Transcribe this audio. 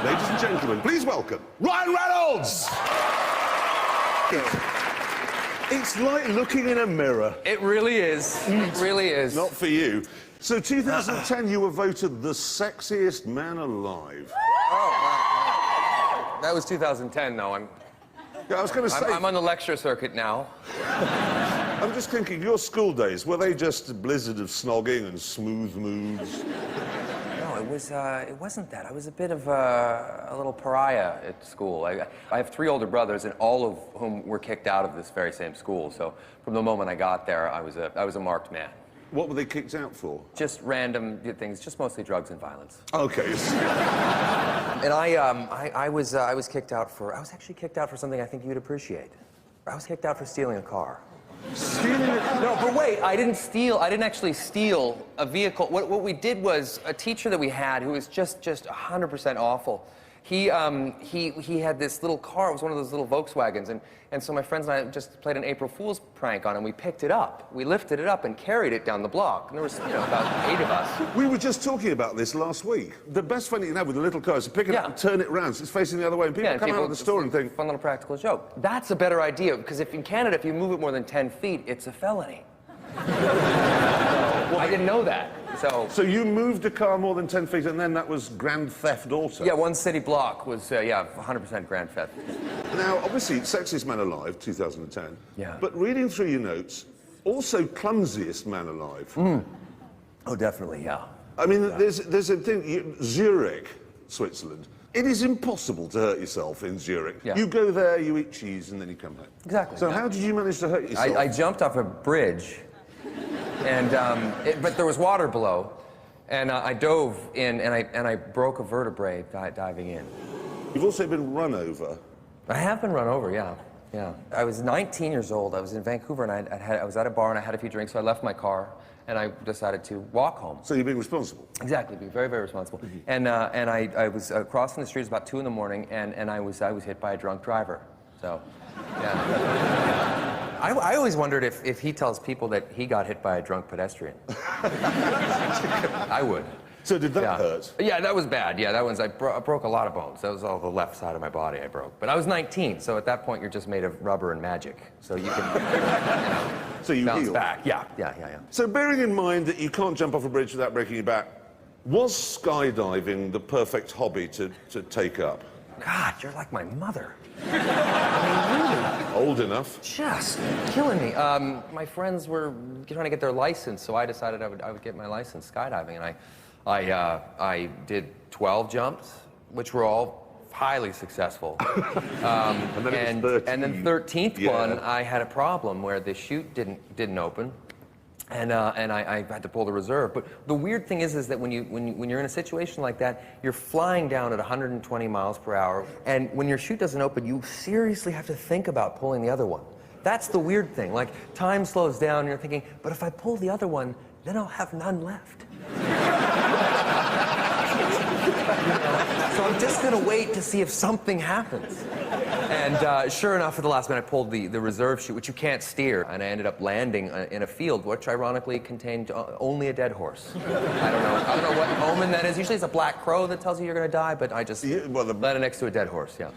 Ladies and gentlemen, please welcome Ryan Reynolds! It's like looking in a mirror. It really is. It really is. Not for you. So, 2010, you were voted the sexiest man alive. Oh, wow. That was 2010, though. Yeah, I was going to say... I'm on the lecture circuit now. I'm just thinking, your school days, were they just a blizzard of snogging and smooth moves? No, it wasn't that. I was a bit of a little pariah at school. I have 3 older brothers, and all of whom were kicked out of this very same school. So from the moment I got there, I was a marked man. What were they kicked out for? Just random things, just mostly drugs and violence. Okay. And I was kicked out for... I was actually kicked out for something I think you'd appreciate. I was kicked out for stealing a car. Stealing a car? No, but wait, I didn't actually steal a vehicle. What we did was, a teacher that we had who was just 100% awful, he had this little car. It was one of those little Volkswagens, and so my friends and I just played an April Fool's prank on him. We picked it up. We lifted it up and carried it down the block. And there was, about 8 of us. We were just talking about this last week. The best fun you can have with a little car is to pick it up and turn it round so it's facing the other way, and people come out of the store and think... Fun little practical joke. That's a better idea, because if in Canada, if you move it more than 10 feet, it's a felony. Well, I didn't know that. So you moved a car more than 10 feet, and then that was grand theft auto? Yeah, one city block was, 100% grand theft. Now, obviously, Sexiest Man Alive, 2010. Yeah. But reading through your notes, also Clumsiest Man Alive. Oh, definitely, yeah. I mean, there's a thing, Zurich, Switzerland. It is impossible to hurt yourself in Zurich. Yeah. You go there, you eat cheese, and then you come home. Exactly. So how did you manage to hurt yourself? I jumped off a bridge, and but there was water below, and I dove in, and I broke a vertebrae diving in. You've also been run over. I have been run over, yeah. Yeah. I was 19 years old. I was in Vancouver, and I was at a bar, and I had a few drinks, so I left my car, and I decided to walk home. So you're being responsible? Exactly, being very, very responsible. And I was crossing the street, it was about 2 in the morning, and I was hit by a drunk driver. So, yeah. I always wondered if he tells people that he got hit by a drunk pedestrian. I would. So did that hurt? Yeah, that was bad. Yeah, that was, I broke a lot of bones. That was all the left side of my body I broke. But I was 19, so at that point you're just made of rubber and magic. So you can so you bounce healed. back. Yeah. So bearing in mind that you can't jump off a bridge without breaking your back, was skydiving the perfect hobby to take up? God, you're like my mother. I mean, really. Old enough. Just killing me. My friends were trying to get their license, so I decided I would get my license skydiving, and I did 12 jumps, which were all highly successful. And then the 13th one, I had a problem where the chute didn't open, and I had to pull the reserve. But the weird thing is that when you're in a situation like that, you're flying down at 120 miles per hour, and when your chute doesn't open, you seriously have to think about pulling the other one. That's the weird thing. Like, time slows down, and you're thinking, but if I pull the other one, then I'll have none left. So I'm just gonna wait to see if something happens. And sure enough, at the last minute, I pulled the reserve chute, which you can't steer, and I ended up landing in a field, which ironically contained only a dead horse. I don't know what omen that is. Usually it's a black crow that tells you you're gonna die, but I just landed next to a dead horse, yeah.